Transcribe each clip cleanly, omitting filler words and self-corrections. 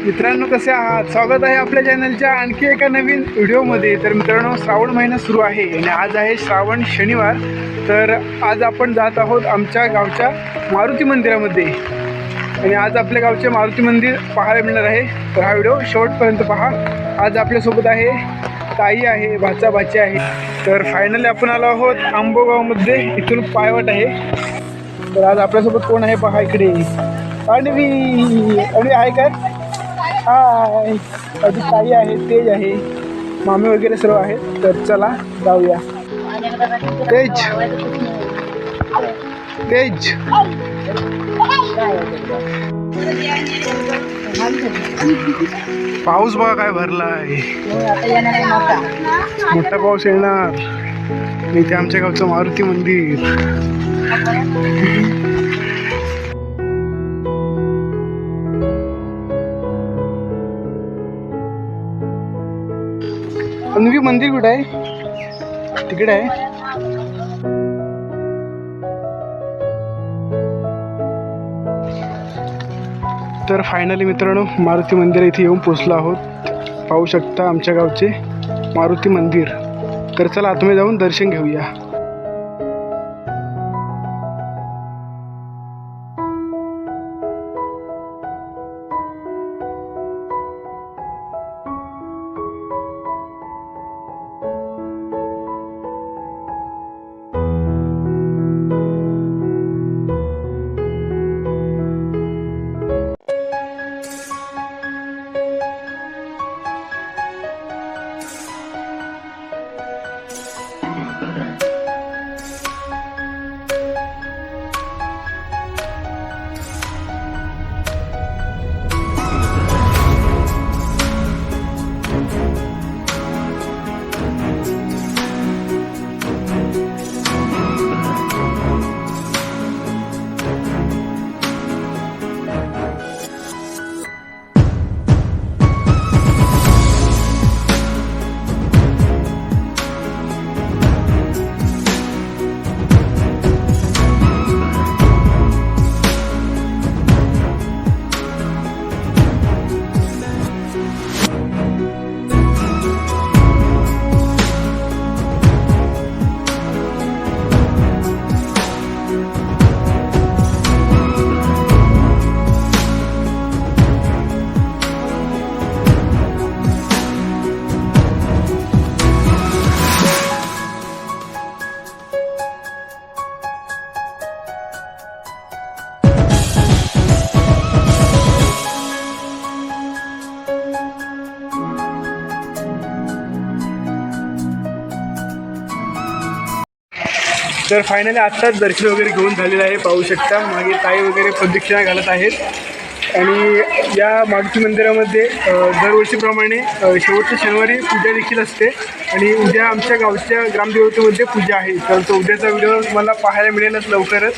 मित्रांनो, कसे आहात? स्वागत आहे आपल्या चॅनलच्या आणखी एका नवीन व्हिडिओमध्ये. तर मित्रांनो, श्रावण महिना सुरू आहे आणि आज आहे श्रावण शनिवार. तर आज आपण जात आहोत आमच्या गावच्या मारुती मंदिरामध्ये आणि आज आपल्या गावचे मारुती मंदिर पाहायला मिळणार आहे. तर हा व्हिडिओ शेवटपर्यंत पहा. आज आपल्यासोबत आहे ताई आहे, भाची आहे. तर फायनली आपण आलो आहोत आंबोगावमध्ये. इथून पायवाट आहे. तर आज आपल्यासोबत कोण आहे पहा. इकडे अणवी आहे का? हाय, अजून ताई आहे, तेज आहे, मामी वगैरे सर्व आहेत. तर चला जाऊया. तेज पाऊस बघा काय भरला आहे. मोठा पाऊस येणार. इथे आमच्या गावचं मारुती मंदिर. अन्वी मंदिर कुठं आहे? तिकडे आहे. तर फायनली मित्रांनो, मारुती मंदिर इथे येऊन पोचलो आहोत. पाहू शकता आमच्या गावचे मारुती मंदिर. तर चला आतमध्ये जाऊन दर्शन घेऊया. तर फायनली आत्ताच दर्शन वगैरे घेऊन झालेलं आहे. पाहू शकता मागे ताई वगैरे प्रदक्षिणा घालत आहेत. आणि या मारुती मंदिरामध्ये दरवर्षीप्रमाणे शेवटच्या शनिवारी पूजा देखील असते. आणि उद्या आमच्या गावच्या ग्रामदेवतेमध्ये पूजा आहे. तर तो उद्याचा व्हिडिओ तुम्हाला पाहायला मिळेलच लवकरच.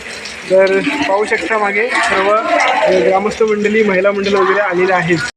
तर पाहू शकता मागे सर्व ग्रामस्थ मंडळी, महिला मंडळ वगैरे आलेले आहेत.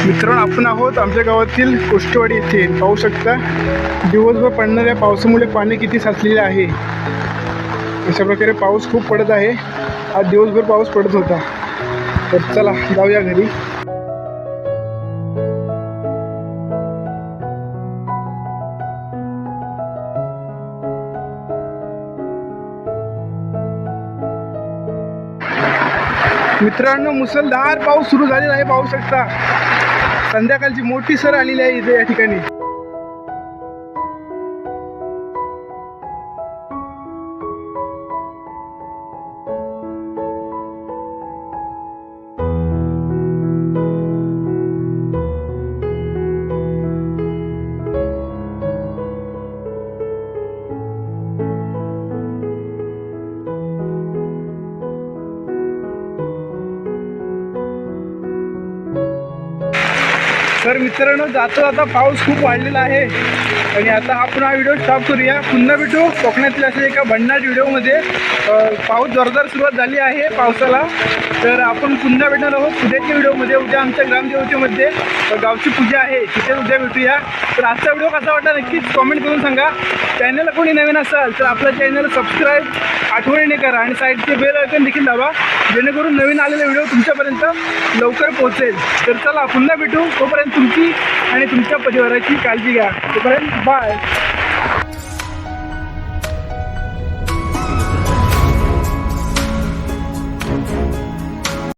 मित्रांनो, आपण आहोत आमच्या गावातील कोष्टवाडी येथे. पाहू शकता दिवसभर पडणाऱ्या पावसामुळे पाणी किती साचलेले आहे. अशा प्रकारे पाऊस खूप पडत आहे. आज दिवसभर पाऊस पडत होता. तर चला जाऊया घरी. मित्रांनो, मुसळधार पाऊस सुरू झालेला आहे. पाहू शकता संध्याकाळची मोठी सर आलेली आहे इथे या ठिकाणी. तर मित्रांनो, जाता पाऊस खूप वाढलेला आहे आणि आता आपण हा व्हिडिओ स्टॉप करूया. पुन्हा भेटू कोकणातल्या अशा एका भन्नाट व्हिडिओमध्ये. पाऊस जोरदार सुरुवात झाली आहे पावसाला. तर आपण पुन्हा भेटणार आहोत उद्याच्या व्हिडिओमध्ये. उद्या आमच्या ग्रामदेवतेमध्ये गावची पूजा आहे, तिथे उद्या भेटूया. तर आजचा व्हिडिओ कसा वाटला नक्कीच कॉमेंट करून सांगा. चॅनलला कोणी नवीन असाल तर आपल्या चॅनलला सबस्क्राईब आठवणीने करा आणि साईडचे बेल आयकॉन देखील दाबा, जेणेकरून नवीन आलेला व्हिडिओ तुमच्यापर्यंत लवकर पोहोचेल. तर चला पुन्हा भेटू. तोपर्यंत तुमची आणि तुमच्या परिवाराची काळजी घ्या. तोपर्यंत बाय.